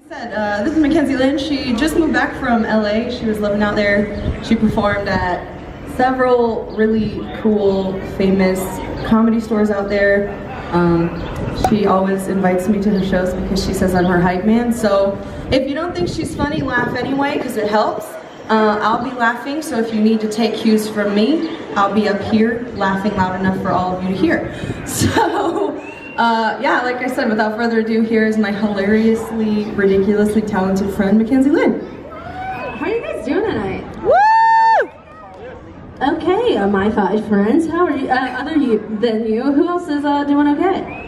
This is Mackenzie Lynn. She just moved back from LA. She was living out there. She performed at several really cool, famous comedy stores out there. She always invites me to her shows because she says I'm her hype man. So if you don't think she's funny, laugh anyway because it helps. I'll be laughing, so if you need to take cues from me, I'll be up here laughing loud enough for all of you to hear. So, yeah, like I said, without further ado, here is my hilariously, ridiculously talented friend, Mackenzie Lynn. How are you guys doing tonight? Woo! Okay, my 5 friends. How are you? Other than you, who else is doing okay?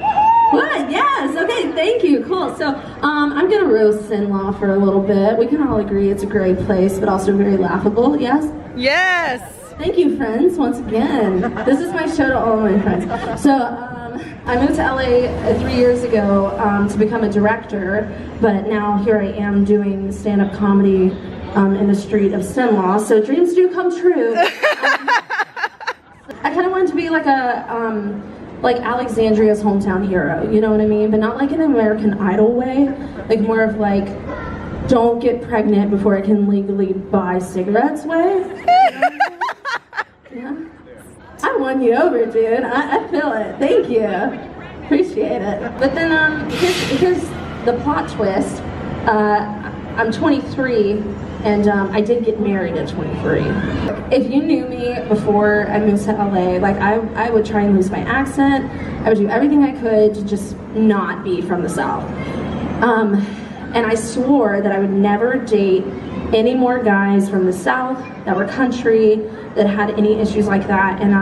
What? Yes. Okay. Thank you. Cool. So, I'm gonna roast Sin-Law for a little bit. We can all agree it's a great place, but also very laughable. Yes. Yes. Thank you, friends. Once again, this is my show to all of my friends. So, I moved to LA 3 years ago to become a director, but now here I am doing stand-up comedy in the street of Sin-Law. So dreams do come true. I kind of wanted to be like a like Alexandria's hometown hero, you know what I mean? But not like an American Idol way, like more of like, don't get pregnant before I can legally buy cigarettes way. Yeah. I won you over, dude. I feel it. Thank you. Appreciate it. But then here's the plot twist. I'm 23. And I did get married at 23. If you knew me before I moved to LA, like I would try and lose my accent. I would do everything I could to just not be from the South. And I swore that I would never date any more guys from the South that were country, that had any issues like that. And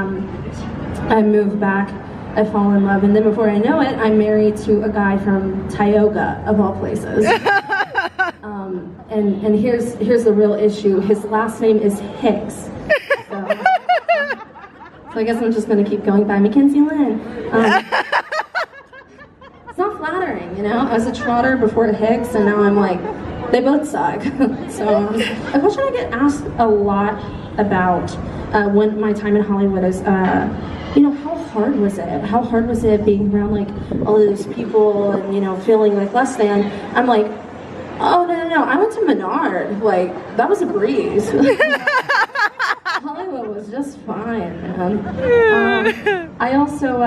I moved back, I fall in love, and then before I know it, I'm married to a guy from Tioga, of all places. And here's the real issue. His last name is Hicks. So I guess I'm just going to keep going by Mackenzie Lynn. It's not flattering, you know? I was a trotter before Hicks, and now I'm like, they both suck. So a question I get asked a lot about when my time in Hollywood is, you know, how hard was it? How hard was it being around like all of those people and, you know, feeling like less than? I'm like, oh, no, I went to Menard. Like, that was a breeze. Hollywood was just fine, man. I also,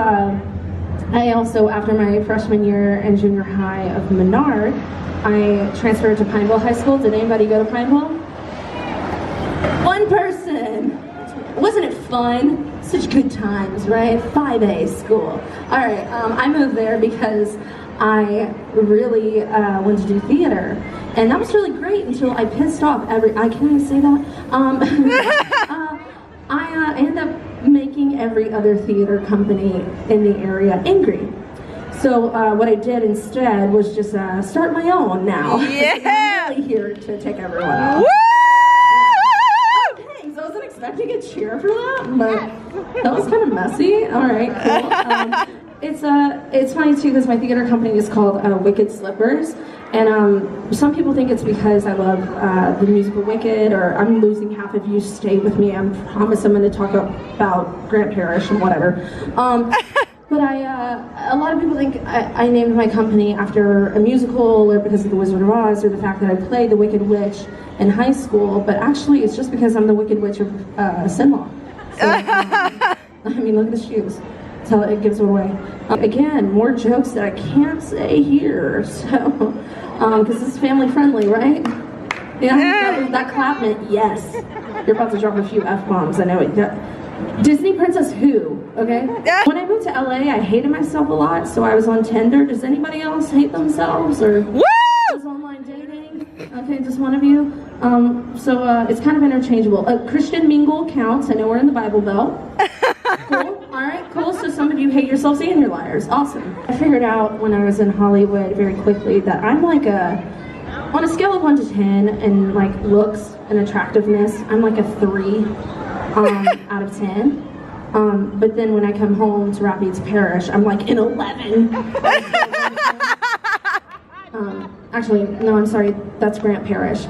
after my freshman year and junior high of Menard, I transferred to Pineville High School. Did anybody go to Pineville? One person. Wasn't it fun? Such good times, right? 5A school. All right, I moved there because I really wanted to do theater, and that was really great until I pissed off I can't even say that. I ended up making every other theater company in the area angry. So what I did instead was just start my own now. Yeah. I'm really here to take everyone out. Woo! Thanks. I wasn't expecting a cheer for that, but that was kind of messy. All right, cool. It's funny too because my theater company is called Wicked Slippers, and some people think it's because I love the musical Wicked, or I'm losing half of you. Stay with me. I promise I'm going to talk about Grant Parrish and whatever. But a lot of people think I named my company after a musical, or because of The Wizard of Oz, or the fact that I played the Wicked Witch in high school. But actually, it's just because I'm the Wicked Witch of Sin-Law. So, I mean, look at the shoes. So it gives it away. Again, more jokes that I can't say here, so, because this is family friendly, right? Yeah. That clap meant yes. You're about to drop a few F-bombs, I know it. Disney Princess Who, okay? When I moved to LA, I hated myself a lot, so I was on Tinder. Does anybody else hate themselves, or was online dating? Okay, just one of you. So it's kind of interchangeable. Christian mingle counts. I know we're in the Bible Belt. Cool. All right, cool. So some of you hate yourselves and you're liars. Awesome. I figured out when I was in Hollywood very quickly that I'm like on a scale of 1 to 10 and like looks and attractiveness, I'm like a 3 out of 10. But then when I come home to Rap Beats Parish, I'm like an 11. Actually, no, I'm sorry. That's Grant Parrish.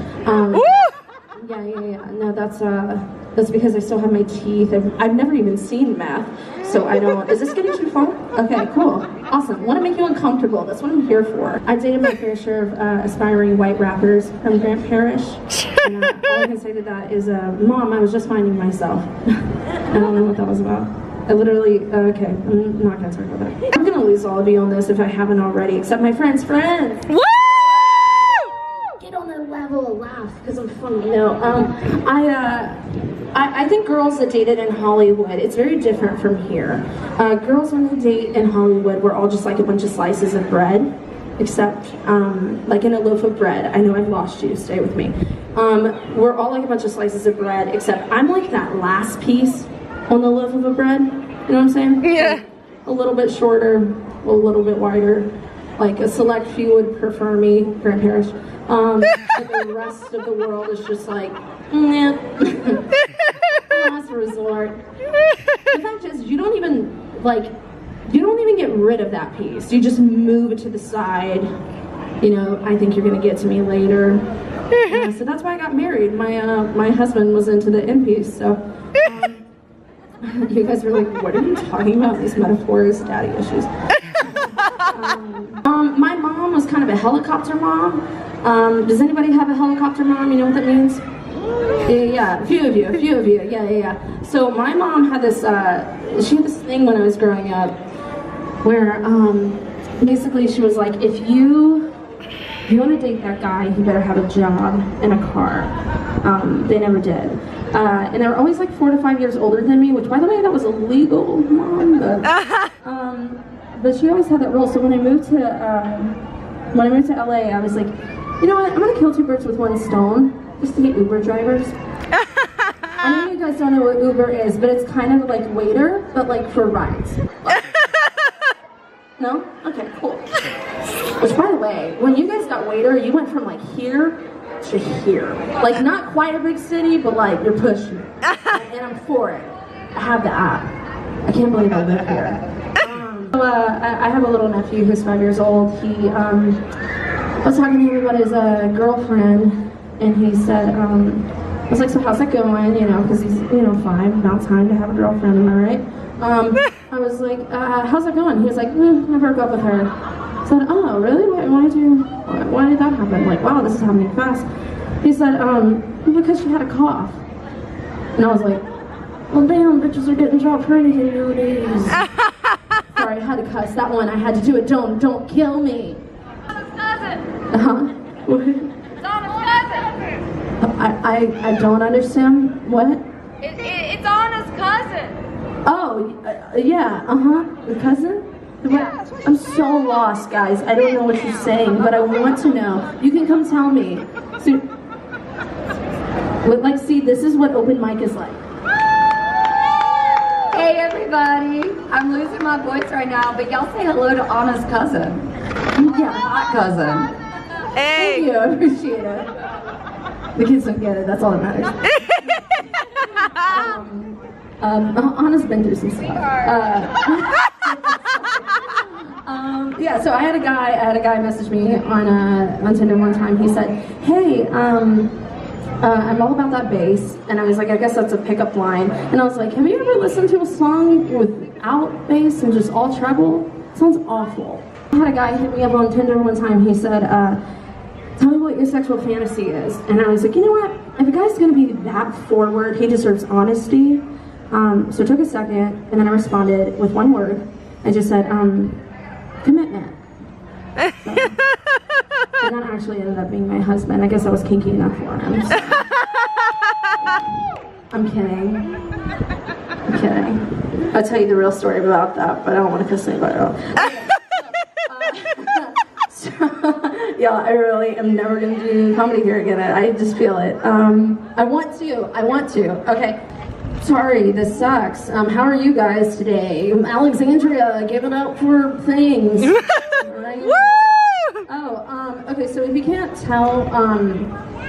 Yeah. No, that's because I still have my teeth. I've never even seen math. so I don't, is this getting too far? Okay, cool, awesome. Want to make you uncomfortable, that's what I'm here for. I dated my fair share of aspiring white rappers from Grant Parish, and all I can say to that is, Mom, I was just finding myself. I don't know what that was about. I literally, okay, I'm not gonna talk about that. I'm gonna lose all of you on this if I haven't already, except my friends. Woo! Get on their level, laugh, because I'm funny. No, I think girls that dated in Hollywood, it's very different from here. Girls when they date in Hollywood, we're all just like a bunch of slices of bread, except like in a loaf of bread. I know I've lost you, stay with me. We're all like a bunch of slices of bread, except I'm like that last piece on the loaf of a bread, you know what I'm saying? Yeah. Like, a little bit shorter, a little bit wider. Like a select few would prefer me, Grant Parish. But the rest of the world is just like, nah. Last resort. The fact is, you don't even get rid of that piece. You just move it to the side. You know, I think you're gonna get to me later. So that's why I got married. My husband was into the end piece, so. You guys were like, what are you talking about? These metaphors, daddy issues. My mom was kind of a helicopter mom. Does anybody have a helicopter mom? You know what that means? Yeah, a few of you, yeah. So my mom had this, she had this thing when I was growing up where basically she was like, if you want to date that guy, you better have a job and a car. They never did. And they were always like 4 to 5 years older than me, which by the way, that was illegal, Mom. But she always had that rule. So when I moved to LA, I was like, you know what? I'm gonna kill 2 birds with 1 stone, just to get Uber drivers. I know you guys don't know what Uber is, but it's kind of like waiter, but like for rides. No? Okay, cool. Which by the way, when you guys got waiter, you went from like here to here. Like not quite a big city, but like you're pushing. And I'm for it. I have the app. I can't believe I live here. I have a little nephew who's 5 years old. He was talking to me about his girlfriend, and he said, I was like, so how's that going? You know, because he's, 5, about time to have a girlfriend, am I right? I was like, how's that going? He was like, I broke up with her. I said, oh, really? Why did that happen? Like, wow, this is happening fast. He said, because she had a cough. And I was like, well, damn, bitches are getting dropped for anything nowadays. Sorry, I had to cuss that one. I had to do it. Don't kill me. Anna's cousin. What? It's Anna's cousin. I don't understand. What? It's Anna's cousin. Oh, yeah, the cousin? Yeah. I'm so lost, guys. I don't know what you're saying, but I want to know. You can come tell me. So, see, this is what open mic is like. Hey everybody, I'm losing my voice right now, but y'all say hello to Anna's cousin. Yeah, hot cousin. Hey. Thank you, I appreciate it. The kids don't get it, that's all that matters. Anna's been through some stuff. Yeah, so I had a guy message me on Tinder one time. He said, hey, I'm all about that bass. And I was like, I guess that's a pickup line. And I was like, have you ever listened to a song without bass and just all treble? It sounds awful. I had a guy hit me up on Tinder one time. He said, tell me what your sexual fantasy is. And I was like, you know what? If a guy's gonna be that forward, he deserves honesty. So it took a second, and then I responded with 1 word. I just said, commitment. So, and that actually ended up being my husband. I guess I was kinky enough for him. So. I'm kidding. I'll tell you the real story about that, but I don't want to piss anybody off. Yeah, I really am never going to do comedy here again. I just feel it. I want to. Okay. Sorry, this sucks. How are you guys today? Alexandria, give it up for things. Right? Woo! Oh, okay, so if you can't tell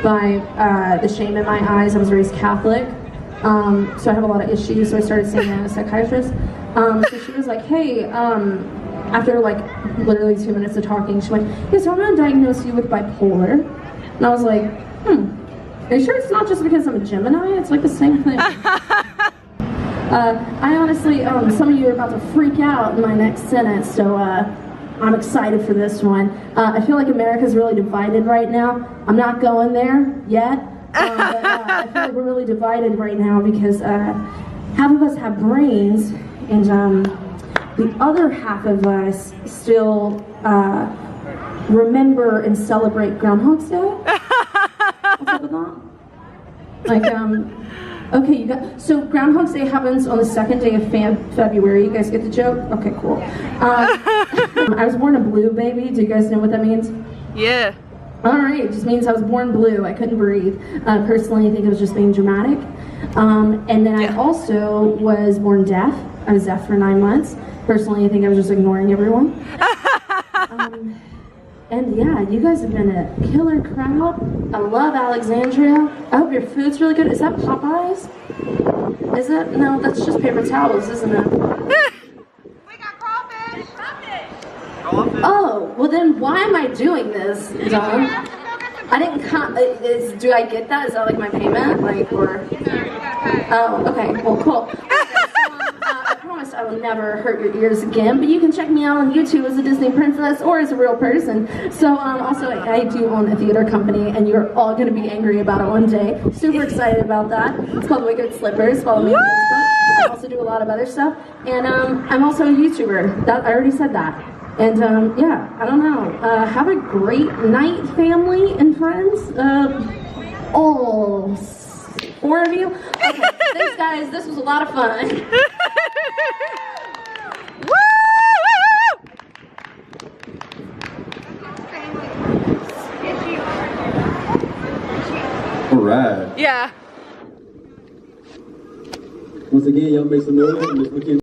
by the shame in my eyes, I was raised Catholic. So I have a lot of issues, so I started seeing a psychiatrist. So she was like, hey, after like literally 2 minutes of talking, she went, yeah, so I'm gonna diagnose you with bipolar. And I was like, are you sure it's not just because I'm a Gemini? It's like the same thing. I honestly, some of you are about to freak out in my next sentence, so I'm excited for this one. I feel like America's really divided right now. I'm not going there yet, but I feel like we're really divided right now because half of us have brains, and the other half of us still remember and celebrate Groundhog's Day. What's up with that? Like, okay, you got, so Groundhog's Day happens on the second day of February. You guys get the joke? Okay, cool. I was born a blue baby. Do you guys know what that means? Yeah. All right, it just means I was born blue. I couldn't breathe. Personally, I think it was just being dramatic. And then I also was born deaf. I was deaf for 9 months. Personally, I think I was just ignoring everyone. And yeah, you guys have been a killer crowd. I love Alexandria. I hope your food's really good. Is that Popeyes? Is it? No, that's just paper towels, isn't it? We got crawfish. Crawfish. Oh, well then why am I doing this, Dawn? I didn't come. Do I get that? Is that like my payment? Like, or? Oh, okay. Well, cool. I promise I will never hurt your ears again, but you can check me out on YouTube as a Disney princess or as a real person. So also I do own a theater company, and you're all going to be angry about it one day. Super excited about that. It's called Wicked Slippers. Follow me on Facebook. I also do a lot of other stuff, and I'm also a YouTuber. That I already said that. And yeah, I don't know. Have a great night, family and friends. All 4 of you. Okay, thanks guys. This was a lot of fun. All right. Yeah. Once again, y'all make some noise for Miss Mackenzie.